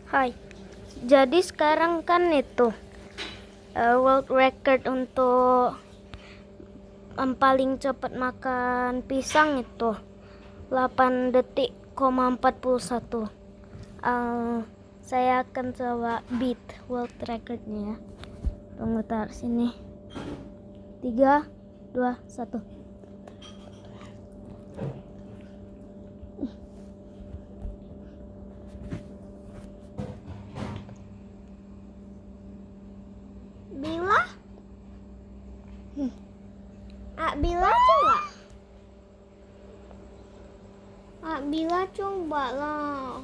Hai. Jadi sekarang kan itu world record untuk paling cepat makan pisang itu 8 detik,41. Saya akan coba beat world recordnya ya. Tunggu taruh sini. 3, 2, 1. Bila? Bila coba. Bila coba lah.